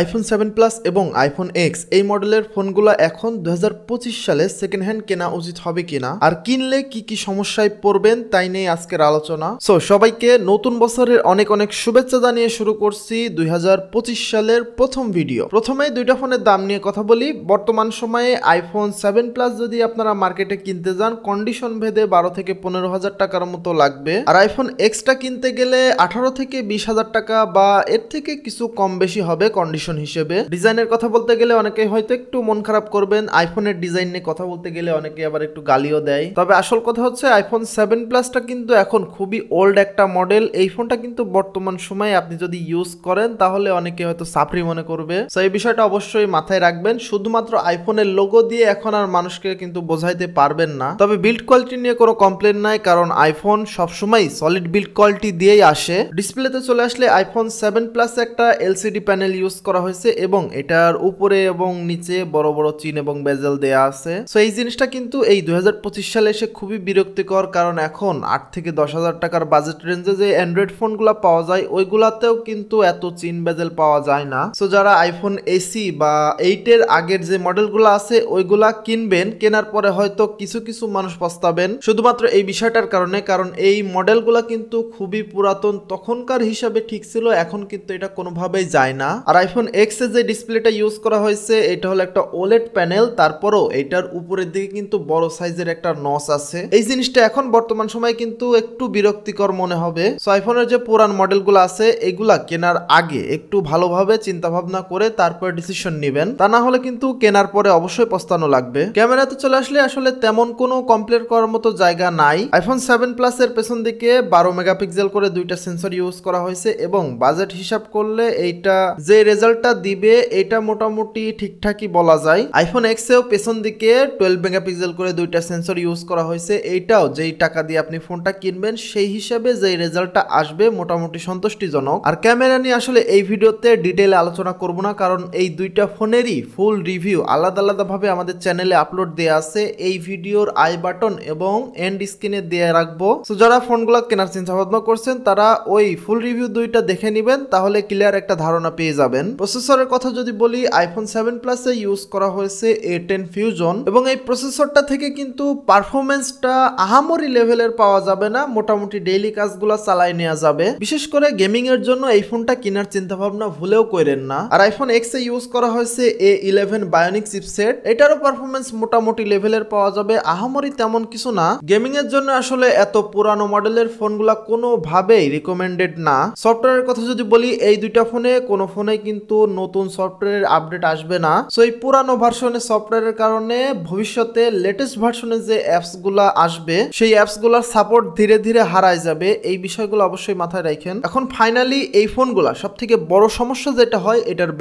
IPhone 7 plus এবং iPhone x এই মডেলের ফোনগুলো এখন 2025 সালে সেকেন্ড হ্যান্ড কেনা উচিত হবে কিনা, আর কিনলে কি কি সমস্যায় পড়বেন তাই নিয়ে আজকের আলোচনা। সো সবাইকে নতুন বছরের অনেক অনেক শুভেচ্ছা জানিয়ে শুরু করছি 2025 সালের প্রথম ভিডিও। প্রথমে দুইটা ফোনের দাম নিয়ে কথা বলি। বর্তমান সময়ে আইফোন 7 প্লাস যদি আপনারা মার্কেটে কিনতে যান কন্ডিশন ভেদে 12 থেকে 15,000 টাকার মতো লাগবে, আর আইফোন এক্সটা কিনতে গেলে 18 থেকে 20,000 টাকা বা এর থেকে কিছু কম বেশি হবে কন্ডিশন হিসেবে। ডিজাইনের কথা বলতে গেলে অনেকে হয়তো একটু মন খারাপ করবেন, আইফোনের ডিজাইন নিয়ে কথা বলতে গেলে অনেকে আবার একটু গালিও দেয়। তবে আসল কথা হচ্ছে আইফোন 7 প্লাসটা কিন্তু এখন খুবই ওল্ড একটা মডেল। এই ফোনটা কিন্তু বর্তমান সময়ে আপনি যদি ইউজ করেন তাহলে অনেকে হয়তো সাফরি মনে করবে। তো এই বিষয়টা অবশ্যই মাথায় রাখবেন। শুধুমাত্র আইফোনের লোগো দিয়ে এখন আর মানুষকে কিন্তু বোঝাইতে পারবেন না। তবে বিল্ড কোয়ালিটি নিয়ে কোনো কমপ্লেন নাই, কারণ আইফোন সবসময় সলিড বিল্ড কোয়ালিটি দিয়েই আসে। ডিসপ্লেতে চলে আসলে আইফোন 7 প্লাস একটা এলসিডি প্যানেল ইউজ করা হয়েছে এবং এটার উপরে এবং নিচে বড় বড় চিন এবং বেজেল দেয়া আছে। সো এই জিনিসটা কিন্তু এই 2025 সালে এসে খুবই বিরক্তিকর, কারণ এখন 8 থেকে 10,000 টাকার বাজেট রেঞ্জে যে অ্যান্ড্রয়েড ফোনগুলো পাওয়া যায় ওইগুলাতেও কিন্তু এত চিন বেজেল পাওয়া যায় না। সো যারা আইফোন এসি বা 8 এর আগের যে মডেলগুলো আছে ওইগুলা কিনবেন, কেনার পরে হয়তো কিছু কিছু মানুষ পস্তাবেন শুধুমাত্র এই বিষয়টার কারণে, কারণ এই মডেলগুলা কিন্তু খুবই পুরাতন। তখনকার হিসাবে ঠিক ছিল, এখন কিন্তু এটা কোনোভাবেই যায় না। আর আইফোন এক্স এর যে ডিসপ্লেটা ইউজ করা হয়েছে এটা হলো একটা ওলেড প্যানেল, তারপরও এটার উপরের দিকে কিন্তু বড় সাইজের একটা নচ আছে। এই জিনিসটা এখন বর্তমান সময় কিন্তু একটু বিরক্তিকর মনে হবে। সো আইফোনের যে পুরান মডেলগুলো আছে এগুলা কেনার আগে একটু ভালোভাবে চিন্তা ভাবনা করে তারপর ডিসিশন নেবেন, তা না হলে কিন্তু কেনার পরে অবশ্যই পস্তানো লাগবে। ক্যামেরাতে চলে আসলে আসলে তেমন কোনো কমপ্লেন করার মতো জায়গা নাই। আইফোন 7 প্লাস এর পেছন দিকে 12 মেগাপিক্সেল করে দুইটা সেন্সর ইউজ করা হয়েছে এবং বাজেট হিসাব করলে এইটা যে রেজাল্টটা দিবে এটা মোটামুটি ঠিকঠাকই বলা যায়। আইফোন এক্স এও পেছন দিকে 12 মেগাপিক্সেল করে দুইটা সেন্সর ইউজ করা হয়েছে। এইটাও যেই টাকা দিয়ে আপনি ফোনটা কিনবেন সেই হিসাবে যে রেজাল্টটা আসবে মোটামুটি সন্তুষ্টিজনক। আর ক্যামেরা নিয়ে আসলে এই ভিডিওতে ডিটেইলে আলোচনা করব না, কারণ এই দুইটা ফোনেরই ফুল রিভিউ আলাদা আলাদা ভাবে আমাদের চ্যানেলে আপলোড দেয়া আছে। এই ভিডিওর আই বাটন এবং এন্ড স্ক্রিনে দিয়ে রাখবো। সো যারা ফোনগুলো কেনার চিন্তা ভাবনা করছেন তারা ওই ফুল রিভিউ দুইটা দেখে নেবেন, তাহলে ক্লিয়ার একটা ধারণা পেয়ে যাবেন। প্রসেসরের কথা যদি বলি, আইফোন 7 প্লাস এ ইউজ করা হয়েছে A10 ফিউজন এবং এই প্রসেসরটা থেকে কিন্তু পারফরমেন্সটা আহামরি লেভেলের পাওয়া যাবে না, মোটামুটি ডেইলি কাজগুলো চালাই নেওয়া যাবে। বিশেষ করে গেমিং এর জন্য এই ফোনটা কেনার চিন্তা ভাবনা ভুলেও করেন না। আর আইফোন এক্স এ ইউজ করা হয়েছে A11 বায়োনিক চিপসেট, এটারও পারফরমেন্স মোটামুটি লেভেলের পাওয়া যাবে, আহামরি তেমন কিছু না। গেমিং এর জন্য আসলে এত পুরানো মডেলের ফোনগুলা কোনোভাবেই রিকমেন্ডেড না। সফটওয়্যারের কথা যদি বলি, এই দুইটা ফোনে কোনো ফোনে কিন্তু নতুন সফটওয়্যারের আপডেট আসবে না। সো এই পুরানো ভার্সনের সফটওয়্যারের কারণে ভবিষ্যতে লেটেস্ট ভার্সনের যে অ্যাপস গুলা আসবে সেই অ্যাপস গুলার সাপোর্ট ধীরে ধীরে হারায় যাবে। এই বিষয়গুলো অবশ্যই মাথায় রাখেন। এখন ফাইনালি এই ফোনগুলা সব থেকে বড় সমস্যা যেটা হয় এটার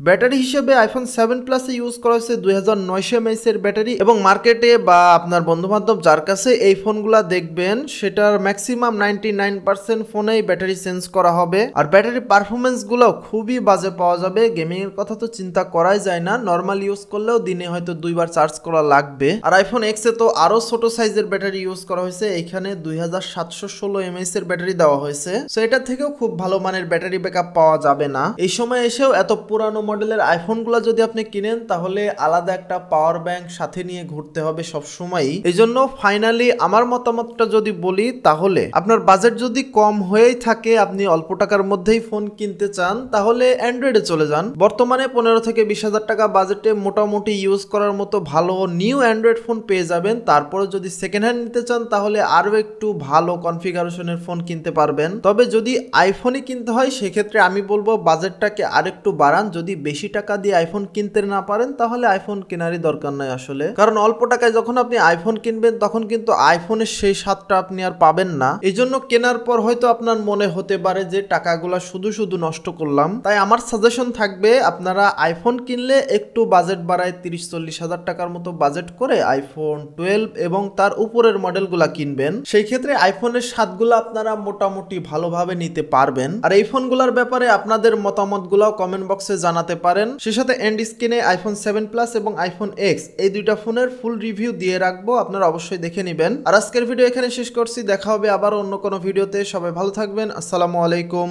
ব্যাটারি হিসেবে আইফোন 7 প্লাস এ ইউজ করা হয়েছে 2900 mAh এর ব্যাটারি এবং মার্কেটে বা আপনার বন্ধু বান্ধব যার কাছে এই ফোনগুলা দেখবেন সেটার ম্যাক্সিমাম 99% ফোনেই ব্যাটারি চেঞ্জ করা হবে। আর ব্যাটারি পারফরমেন্স গুলো খুবই বাজে পাওয়া যাবে। গেমিং এর কথা তো চিন্তা করাই যায় না, নরমাল ইউজ করলেও দিনে হয়তো 2বার চার্জ করা লাগবে। আর আইফোন এক্স এ তো আরো ছোট সাইজের ব্যাটারি ইউজ করা হয়েছে, এখানে 2716 mAh এর ব্যাটারি দেওয়া হয়েছে। সো এটা থেকেও খুব ভালো মানের ব্যাটারি ব্যাকআপ পাওয়া যাবে না। এই সময় এসেও এত পুরানো মডেলের আইফোনগুলো যদি আপনি কিনেন তাহলে আলাদা একটা পাওয়ার ব্যাংক সাথে নিয়ে ঘুরতে হবে সব সময়ই। এই জন্য ফাইনালি আমার মতামতটা যদি বলি, তাহলে আপনার বাজেট যদি কম হয়েই থাকে, আপনি অল্প টাকার মধ্যেই ফোন কিনতে চান, তাহলে অ্যান্ড্রয়েডে চলে যান। বর্তমানে 15 থেকে 20,000 টাকা বাজেটে মোটামুটি ইউজ করার মতো ভালো নিউ অ্যান্ড্রয়েড ফোন পেয়ে যাবেন। তারপরে যদি সেকেন্ড হ্যান্ড নিতে চান তাহলে আরো একটু ভালো কনফিগারেশনের ফোন কিনতে পারবেন। তবে যদি আইফোনই কিনতে হয় সেক্ষেত্রে আমি বলবো বাজেটটাকে আরেকটু বাড়ান। যদি বেশি টাকা দিয়ে আইফোন কিনতে না পারেন তাহলে আইফোন কেনারই দরকার নাই আসলে, কারণ অল্প টাকায় যখন আপনি আইফোন কিনবেন তখন কিন্তু আইফোনের সেই স্বাদটা আপনি আর পাবেন না। এই জন্য কেনার পর হয়তো আপনার মনে হতে পারে যে টাকাগুলা শুধু শুধু নষ্ট করলাম। তাই আমার সাজেশন থাকবে আপনারা আইফোন কিনলে একটু বাজেট বাড়ায় 30-40 হাজার টাকার মতো বাজেট করে আইফোন 12 এবং তার উপরের মডেলগুলা কিনবেন। সেই ক্ষেত্রে আইফোনের স্বাদগুলো আপনারা মোটামুটি ভালোভাবে নিতে পারবেন। আর এই ফোনগুলোর ব্যাপারে আপনাদের মতামতগুলো কমেন্ট বক্সে জানাতে পারেন। সে সাথে এন্ড স্ক্রিনে আইফোন 7 প্লাস এবং আইফোন এক্স এই দুইটা ফোনের ফুল রিভিউ দিয়ে রাখবো, আপনারা অবশ্যই দেখে নেবেন। আর আজকের ভিডিও এখানে শেষ করছি, দেখা হবে আবার অন্য কোনো ভিডিওতে। সবাই ভালো থাকবেন। আসসালামু আলাইকুম।